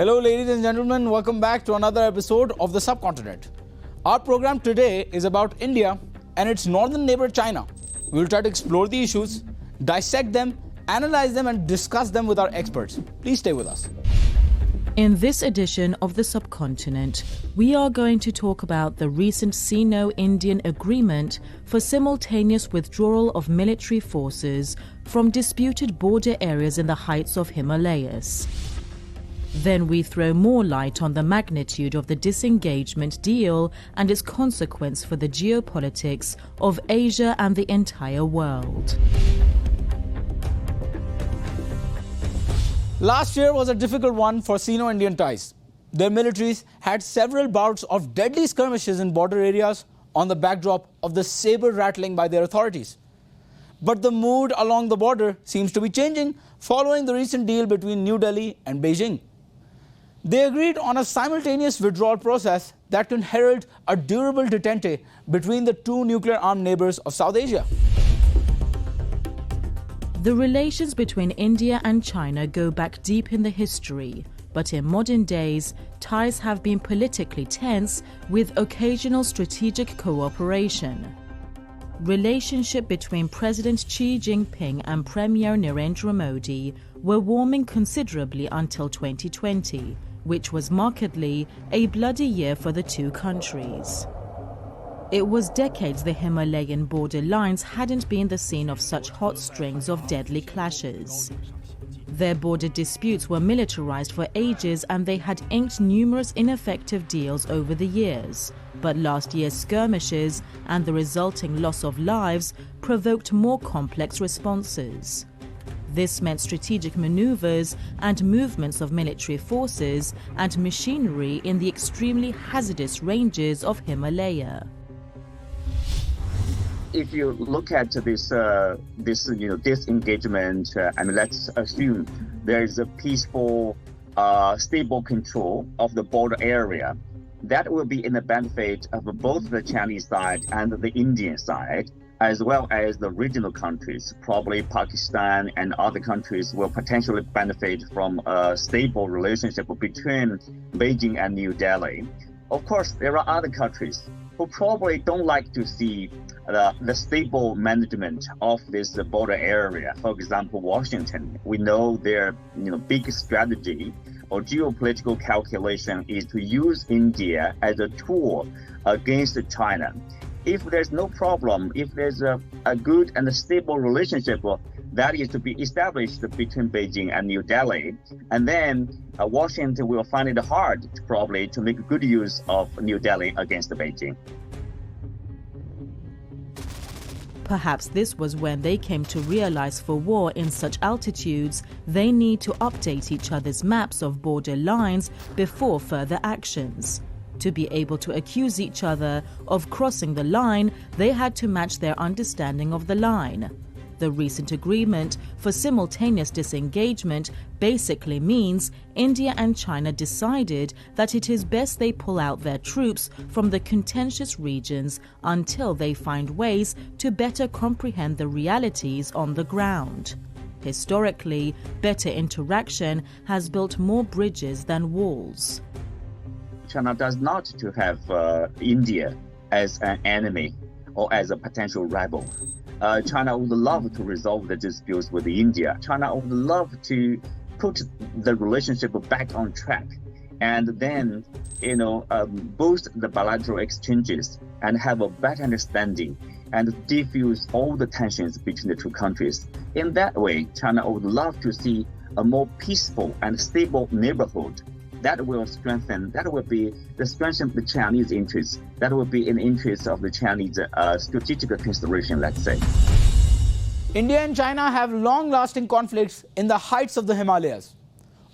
Hello ladies and gentlemen, welcome back to another episode of the Subcontinent. Our program today is about India and its northern neighbor China. We will try to explore the issues, dissect them, analyze them and discuss them with our experts. Please stay with us. In this edition of the Subcontinent, we are going to talk about the recent Sino-Indian agreement for simultaneous withdrawal of military forces from disputed border areas in the heights of Himalayas. Then we throw more light on the magnitude of the disengagement deal and its consequence for the geopolitics of Asia and the entire world. Last year was a difficult one for Sino-Indian ties. Their militaries had several bouts of deadly skirmishes in border areas on the backdrop of the saber rattling by their authorities. But the mood along the border seems to be changing following the recent deal between New Delhi and Beijing. They agreed on a simultaneous withdrawal process that can herald a durable detente between the two nuclear-armed neighbors of South Asia. The relations between India and China go back deep in the history, but in modern days, ties have been politically tense with occasional strategic cooperation. Relationship between President Xi Jinping and Premier Narendra Modi were warming considerably until 2020, which was markedly a bloody year for the two countries. It was decades the Himalayan border lines hadn't been the scene of such hot strings of deadly clashes. Their border disputes were militarized for ages and they had inked numerous ineffective deals over the years. But last year's skirmishes and the resulting loss of lives provoked more complex responses. This meant strategic maneuvers and movements of military forces and machinery in the extremely hazardous ranges of Himalaya. If you look at this disengagement, and let's assume there is a peaceful, stable control of the border area, that will be in the benefit of both the Chinese side and the Indian side, as well as the regional countries. Probably Pakistan and other countries will potentially benefit from a stable relationship between Beijing and New Delhi. Of course, there are other countries who probably don't like to see the stable management of this border area. For example, Washington. We know their big strategy or geopolitical calculation is to use India as a tool against China. If there's no problem, if there's a good and a stable relationship that is to be established between Beijing and New Delhi, and then Washington will find it hard probably to make good use of New Delhi against Beijing. Perhaps this was when they came to realize for war in such altitudes, they need to update each other's maps of border lines before further actions. To be able to accuse each other of crossing the line, they had to match their understanding of the line. The recent agreement for simultaneous disengagement basically means India and China decided that it is best they pull out their troops from the contentious regions until they find ways to better comprehend the realities on the ground. Historically, better interaction has built more bridges than walls. China does not to have India as an enemy or as a potential rival. China would love to resolve the disputes with India. China would love to put the relationship back on track and then, boost the bilateral exchanges and have a better understanding and diffuse all the tensions between the two countries. In that way, China would love to see a more peaceful and stable neighborhood. That will strengthen the Chinese interests. That will be in the interest of the Chinese strategic consideration, let's say. India and China have long-lasting conflicts in the heights of the Himalayas,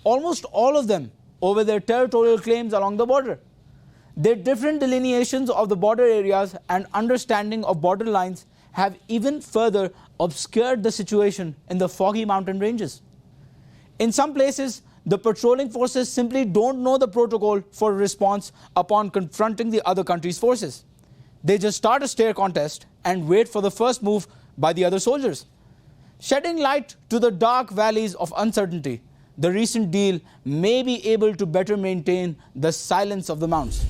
almost all of them over their territorial claims along the border. Their different delineations of the border areas and understanding of border lines have even further obscured the situation in the foggy mountain ranges. In some places, the patrolling forces simply don't know the protocol for response upon confronting the other country's forces. They just start a stare contest and wait for the first move by the other soldiers. Shedding light to the dark valleys of uncertainty, the recent deal may be able to better maintain the silence of the mounts.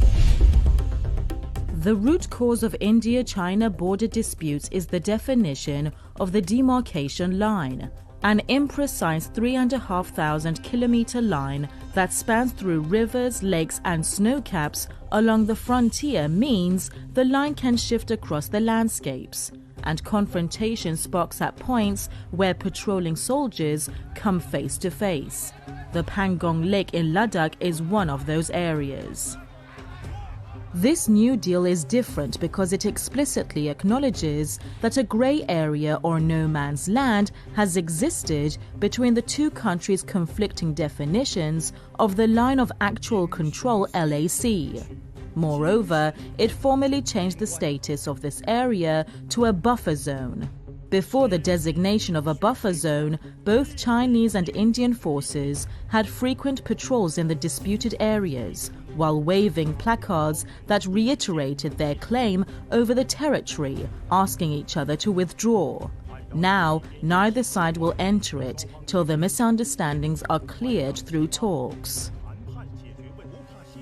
The root cause of India-China border disputes is the definition of the demarcation line, an imprecise 3,500-kilometer line that spans through rivers, lakes and snowcaps along the frontier means the line can shift across the landscapes, and confrontation sparks at points where patrolling soldiers come face to face. The Pangong Lake in Ladakh is one of those areas. This new deal is different because it explicitly acknowledges that a grey area or no man's land has existed between the two countries' conflicting definitions of the line of actual control LAC. Moreover, it formally changed the status of this area to a buffer zone. Before the designation of a buffer zone, both Chinese and Indian forces had frequent patrols in the disputed areas, while waving placards that reiterated their claim over the territory, asking each other to withdraw. Now, neither side will enter it till the misunderstandings are cleared through talks.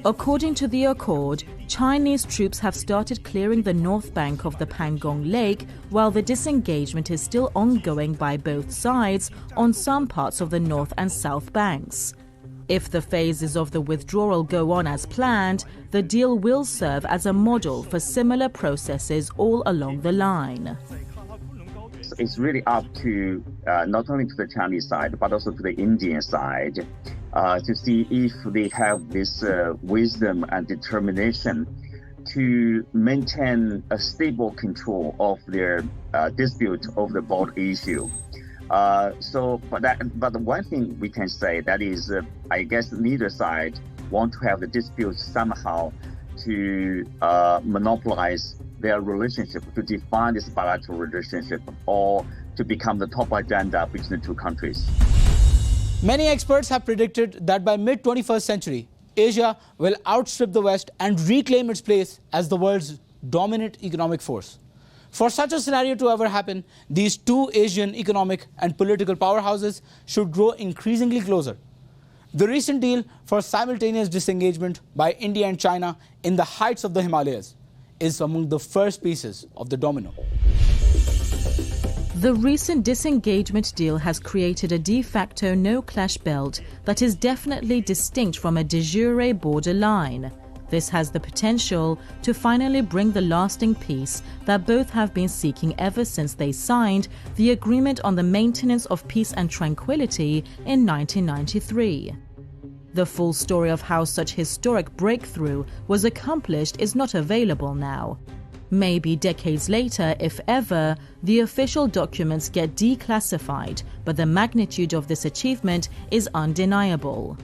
According to the accord, Chinese troops have started clearing the north bank of the Pangong Lake, while the disengagement is still ongoing by both sides on some parts of the north and south banks. If the phases of the withdrawal go on as planned, the deal will serve as a model for similar processes all along the line. It's really up to not only to the Chinese side, but also to the Indian side to see if they have this wisdom and determination to maintain a stable control of their dispute over the border issue. But one thing we can say that is, I guess neither side want to have the dispute somehow to monopolize their relationship, to define this bilateral relationship, or to become the top agenda between the two countries. Many experts have predicted that by mid-21st century, Asia will outstrip the West and reclaim its place as the world's dominant economic force. For such a scenario to ever happen, these two Asian economic and political powerhouses should grow increasingly closer. The recent deal for simultaneous disengagement by India and China in the heights of the Himalayas is among the first pieces of the domino. The recent disengagement deal has created a de facto no-clash belt that is definitely distinct from a de jure border line. This has the potential to finally bring the lasting peace that both have been seeking ever since they signed the Agreement on the Maintenance of Peace and Tranquility in 1993. The full story of how such historic breakthrough was accomplished is not available now. Maybe decades later, if ever, the official documents get declassified, but the magnitude of this achievement is undeniable.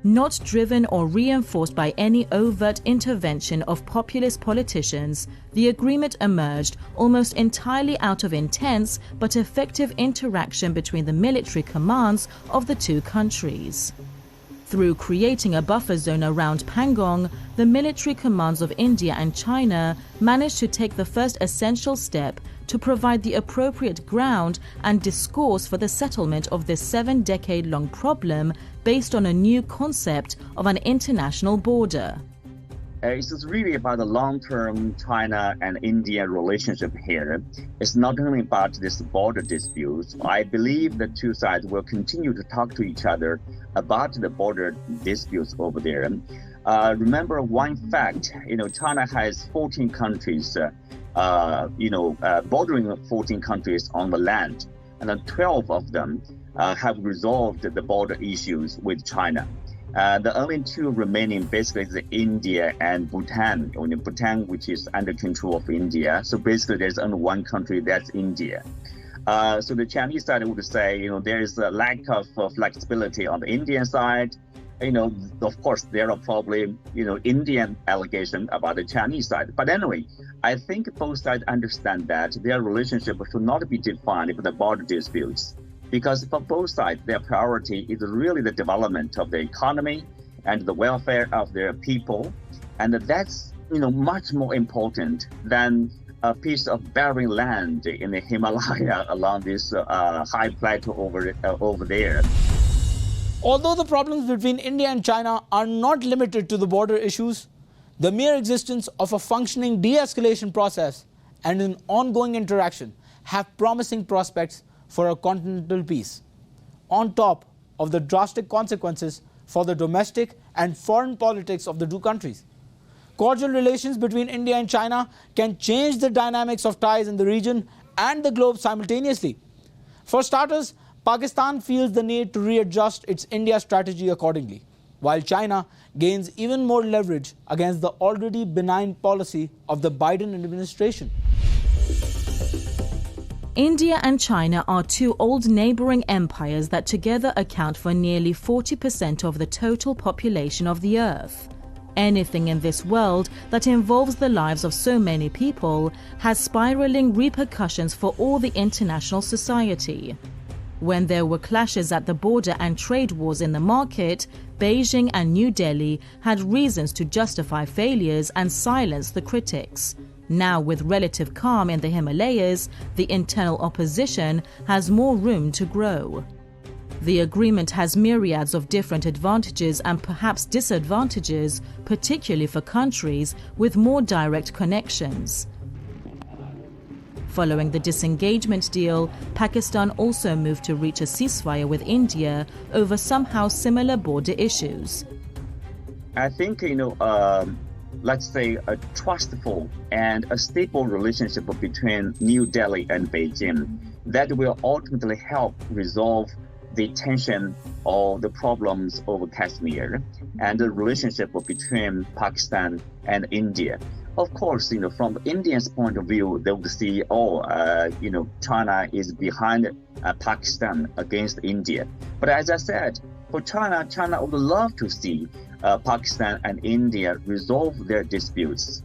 Not driven or reinforced by any overt intervention of populist politicians, the agreement emerged almost entirely out of intense but effective interaction between the military commands of the two countries. Through creating a buffer zone around Pangong, the military commands of India and China managed to take the first essential step to provide the appropriate ground and discourse for the settlement of this 7-decade-long problem based on a new concept of an international border. It's really about the long-term China and India relationship here. It's not only about this border disputes. I believe the two sides will continue to talk to each other about the border disputes over there. Remember one fact, China has 14 countries, bordering 14 countries on the land, and then 12 of them have resolved the border issues with China. The only two remaining basically is India and Bhutan. Bhutan, which is under control of India. So basically there's only one country, that's India. So the Chinese side would say, there is a lack of flexibility on the Indian side. Of course, there are probably, Indian allegations about the Chinese side. But anyway, I think both sides understand that their relationship should not be defined by the border disputes. Because for both sides, their priority is really the development of the economy and the welfare of their people. And that's, much more important than a piece of barren land in the Himalaya along this high plateau over there. Although the problems between India and China are not limited to the border issues, the mere existence of a functioning de-escalation process and an ongoing interaction have promising prospects for a continental peace, on top of the drastic consequences for the domestic and foreign politics of the two countries. Cordial relations between India and China can change the dynamics of ties in the region and the globe simultaneously. For starters, Pakistan feels the need to readjust its India strategy accordingly, while China gains even more leverage against the already benign policy of the Biden administration. India and China are two old neighboring empires that together account for nearly 40% of the total population of the Earth. Anything in this world that involves the lives of so many people has spiraling repercussions for all the international society. When there were clashes at the border and trade wars in the market, Beijing and New Delhi had reasons to justify failures and silence the critics. Now, with relative calm in the Himalayas, the internal opposition has more room to grow. The agreement has myriads of different advantages and perhaps disadvantages, particularly for countries with more direct connections. Following the disengagement deal, Pakistan also moved to reach a ceasefire with India over somehow similar border issues. I think, let's say a trustful and a stable relationship between New Delhi and Beijing that will ultimately help resolve the tension or the problems over Kashmir and the relationship between Pakistan and India. Of course, from India's point of view, they would see, China is behind Pakistan against India. But as I said, for China would love to see Pakistan and India resolve their disputes,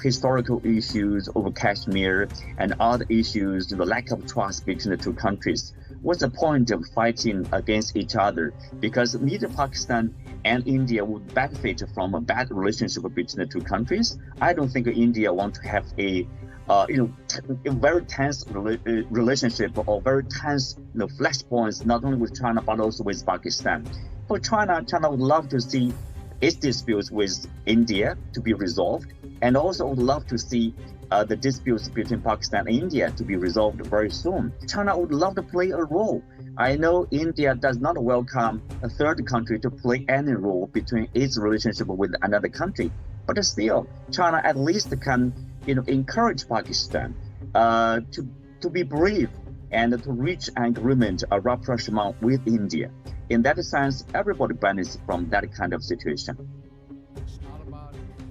historical issues over Kashmir and other issues, the lack of trust between the two countries. What's the point of fighting against each other? Because neither Pakistan and India would benefit from a bad relationship between the two countries. I don't think India wants to have a very tense relationship or very tense flashpoints, not only with China but also with Pakistan. For China would love to see its disputes with India to be resolved, and also would love to see the disputes between Pakistan and India to be resolved very soon. China would love to play a role. I know India does not welcome a third country to play any role between its relationship with another country, but still, China at least can encourage Pakistan to be brave and to reach an agreement, a rapprochement with India. In that sense, everybody benefits from that kind of situation.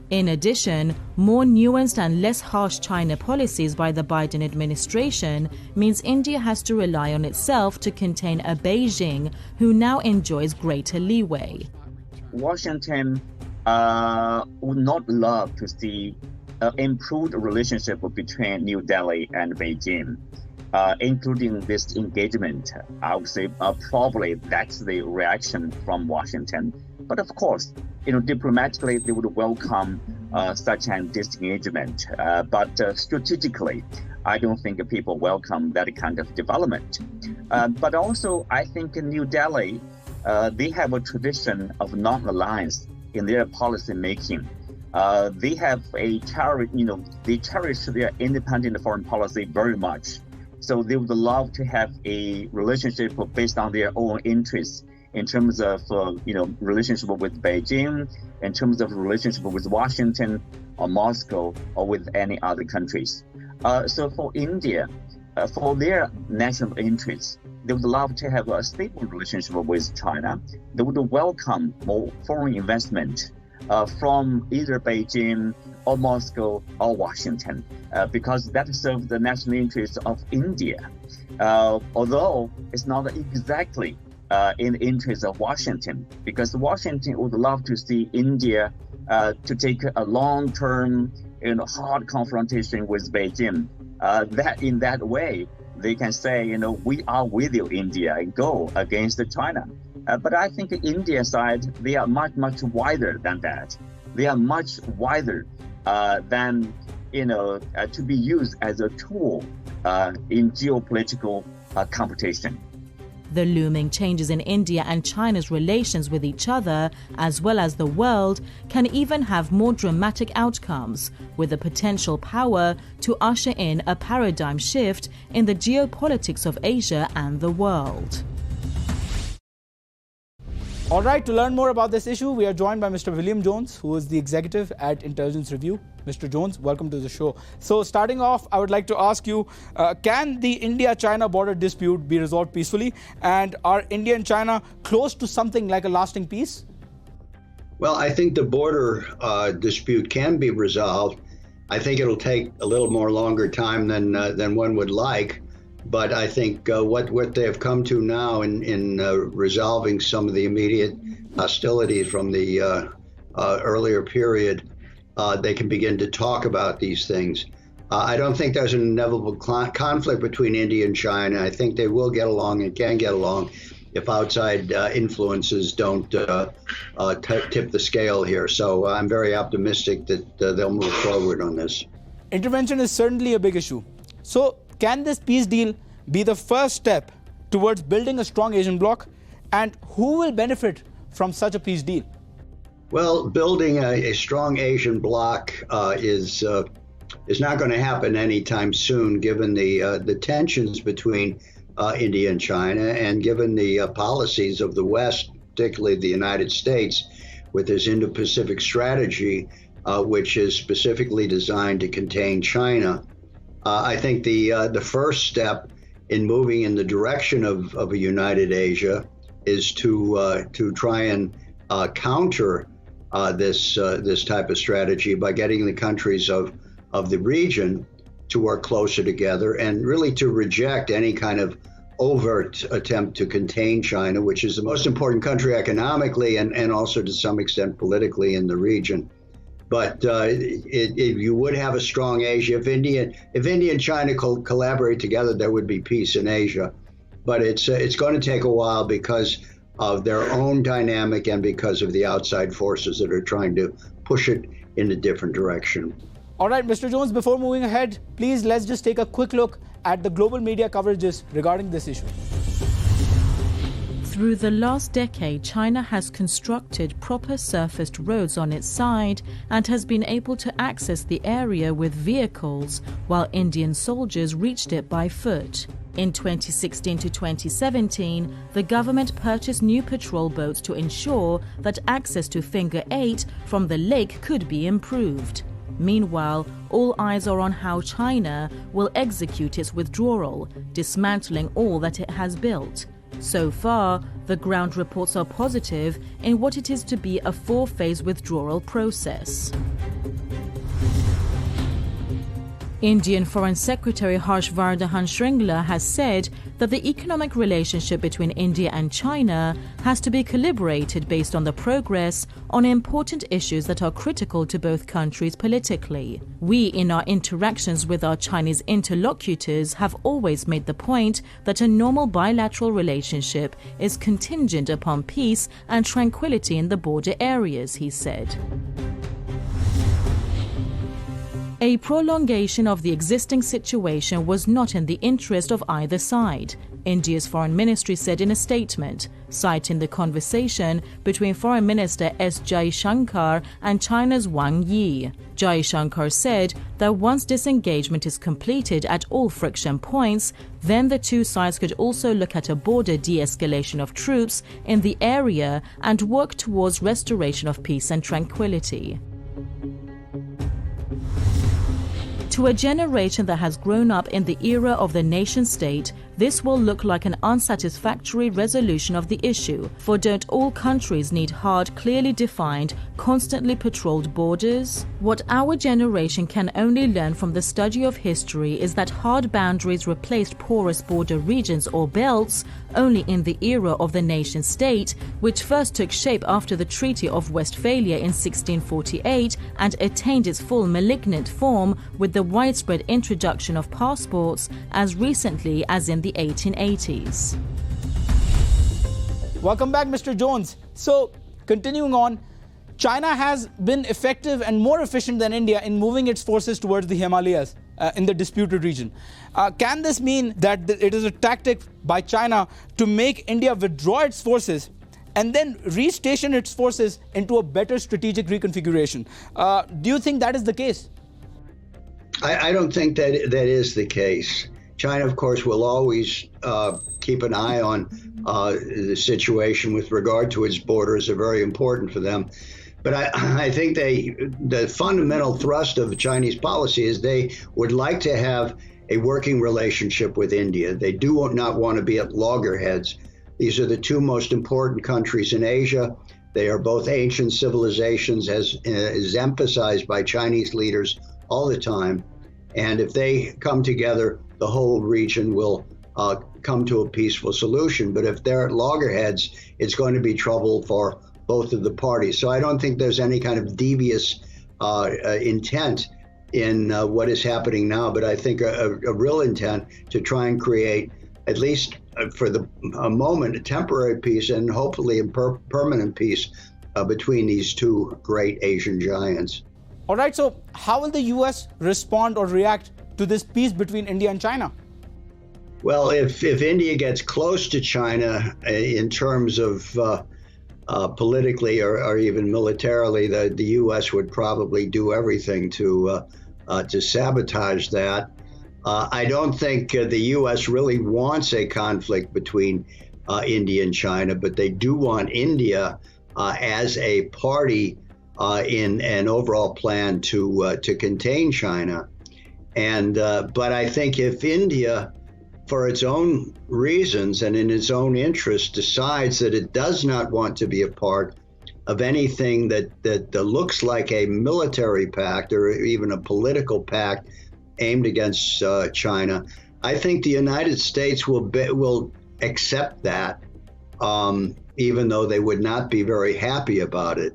In addition, more nuanced and less harsh China policies by the Biden administration means India has to rely on itself to contain a Beijing who now enjoys greater leeway. Washington would not love to see an improved relationship between New Delhi and Beijing, including this engagement. I would say probably that's the reaction from Washington. But of course, diplomatically, they would welcome such an disengagement. But strategically, I don't think people welcome that kind of development. But also, I think in New Delhi, they have a tradition of non-alliance in their policy making. They have they cherish their independent foreign policy very much. So they would love to have a relationship based on their own interests, in terms of relationship with Beijing, in terms of relationship with Washington or Moscow or with any other countries. So for India, for their national interests, they would love to have a stable relationship with China. They would welcome more foreign investment from either Beijing or Moscow or Washington, because that serves the national interests of India. Although it's not exactly in the interest of Washington, because Washington would love to see India to take a long-term, hard confrontation with Beijing. That in that way, they can say, we are with you, India, and go against China. But I think the India side, they are much, much wider than that. They are much wider than, to be used as a tool in geopolitical competition. The looming changes in India and China's relations with each other, as well as the world, can even have more dramatic outcomes, with the potential power to usher in a paradigm shift in the geopolitics of Asia and the world. All right, to learn more about this issue, we are joined by Mr. William Jones, who is the executive at Intelligence Review. Mr. Jones, welcome to the show. So starting off, I would like to ask you, can the India-China border dispute be resolved peacefully? And are India and China close to something like a lasting peace? Well, I think the border dispute can be resolved. I think it'll take a little more longer time than one would like. But I think what they have come to now in resolving some of the immediate hostilities from the earlier period, they can begin to talk about these things. I don't think there's an inevitable conflict between India and China. I think they will get along and can get along if outside influences don't tip the scale here. So I'm very optimistic that they'll move forward on this. Intervention is certainly a big issue. So can this peace deal be the first step towards building a strong Asian bloc? And who will benefit from such a peace deal? Well, building a strong Asian bloc is not going to happen anytime soon, given the tensions between India and China, and given the policies of the West, particularly the United States, with its Indo-Pacific strategy, which is specifically designed to contain China. I think the first step in moving in the direction of a united Asia is to try and counter this type of strategy by getting the countries of the region to work closer together and really to reject any kind of overt attempt to contain China, which is the most important country economically and also to some extent politically in the region. But you would have a strong Asia. If India and China collaborate together, there would be peace in Asia. But it's going to take a while because of their own dynamic and because of the outside forces that are trying to push it in a different direction. All right, Mr. Jones, before moving ahead, please let's just take a quick look at the global media coverages regarding this issue. Through the last decade, China has constructed proper surfaced roads on its side and has been able to access the area with vehicles, while Indian soldiers reached it by foot. In 2016 to 2017, the government purchased new patrol boats to ensure that access to Finger 8 from the lake could be improved. Meanwhile, all eyes are on how China will execute its withdrawal, dismantling all that it has built. So far, the ground reports are positive in what it is to be a four-phase withdrawal process. Indian Foreign Secretary Harshvardhan Shringla has said that the economic relationship between India and China has to be calibrated based on the progress on important issues that are critical to both countries politically. We, in our interactions with our Chinese interlocutors, have always made the point that a normal bilateral relationship is contingent upon peace and tranquility in the border areas, he said. A prolongation of the existing situation was not in the interest of either side, India's foreign ministry said in a statement, citing the conversation between Foreign Minister S. Jaishankar and China's Wang Yi. Jaishankar said that once disengagement is completed at all friction points, then the two sides could also look at a border de-escalation of troops in the area and work towards restoration of peace and tranquility. To a generation that has grown up in the era of the nation-state, this will look like an unsatisfactory resolution of the issue, for don't all countries need hard, clearly defined, constantly patrolled borders? What our generation can only learn from the study of history is that hard boundaries replaced porous border regions or belts only in the era of the nation-state, which first took shape after the Treaty of Westphalia in 1648 and attained its full malignant form with the widespread introduction of passports as recently as in the 1880s. Welcome back, Mr. Jones. So, continuing on, China has been effective and more efficient than India in moving its forces towards the Himalayas. in the disputed region. Can this mean that it is a tactic by China to make India withdraw its forces and then restation its forces into a better strategic reconfiguration? Do you think that is the case? I don't think that is the case. China, of course, will always keep an eye on the situation with regard to its borders. Are very important for them. But I think the fundamental thrust of the Chinese policy is they would like to have a working relationship with India. They do not want to be at loggerheads. These are the two most important countries in Asia. They are both ancient civilizations, as is emphasized by Chinese leaders all the time. And if they come together, the whole region will come to a peaceful solution. But if they're at loggerheads, it's going to be trouble for both of the parties. So I don't think there's any kind of devious intent in what is happening now, but I think a real intent to try and create, at least for a moment, a temporary peace and hopefully a permanent peace between these two great Asian giants. All right, so how will the US respond or react to this peace between India and China? Well, if India gets close to China in terms of politically or even militarily, the U.S. would probably do everything to sabotage that. I don't think the U.S. really wants a conflict between India and China, but they do want India as a party in an overall plan to contain China. And but I think if India, for its own reasons and in its own interest, decides that it does not want to be a part of anything that looks like a military pact or even a political pact aimed against China, I think the United States will accept that, even though they would not be very happy about it.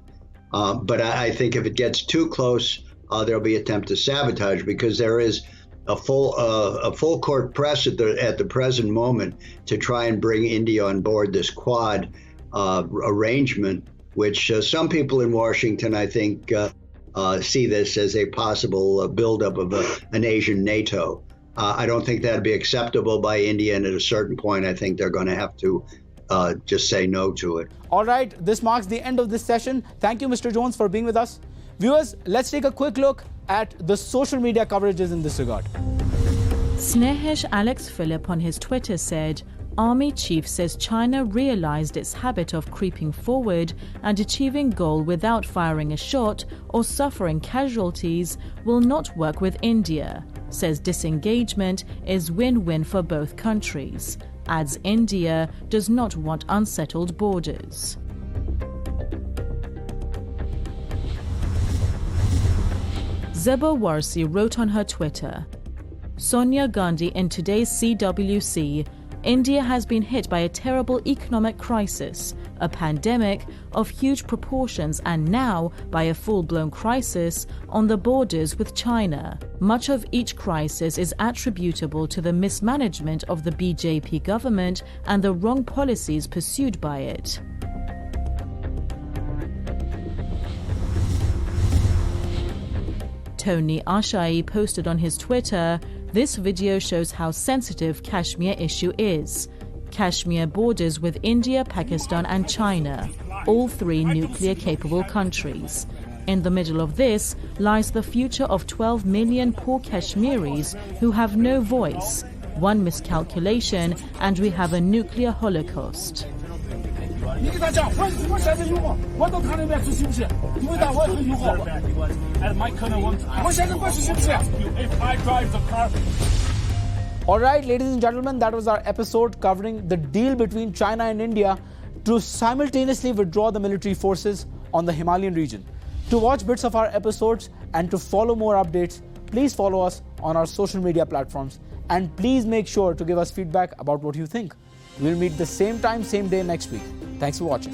But I think if it gets too close, there'll be an attempt to sabotage, because there is a full court press at the present moment to try and bring India on board this Quad arrangement, which some people in Washington, I think, see this as a possible buildup of an Asian NATO. I don't think that'd be acceptable by India, and at a certain point, I think they're going to have to just say no to it. All right, this marks the end of this session. Thank you, Mr. Jones, for being with us. Viewers, let's take a quick look at the social media coverages in this regard. Snehesh Alex Phillip on his Twitter said, Army chief says China realized its habit of creeping forward and achieving goal without firing a shot or suffering casualties will not work with India. Says disengagement is win-win for both countries. Adds India does not want unsettled borders. Zeba Warsi wrote on her Twitter, Sonia Gandhi in today's CWC, India has been hit by a terrible economic crisis, a pandemic of huge proportions, and now by a full-blown crisis on the borders with China. Much of each crisis is attributable to the mismanagement of the BJP government and the wrong policies pursued by it. Tony Ashai posted on his Twitter, this video shows how sensitive Kashmir issue is. Kashmir borders with India, Pakistan and China, all three nuclear-capable countries. In the middle of this lies the future of 12 million poor Kashmiris who have no voice. One miscalculation and we have a nuclear holocaust. All right, ladies and gentlemen, that was our episode covering the deal between China and India to simultaneously withdraw the military forces on the Himalayan region. To watch bits of our episodes and to follow more updates, please follow us on our social media platforms, and please make sure to give us feedback about what you think. We'll meet the same time, same day next week. Thanks for watching.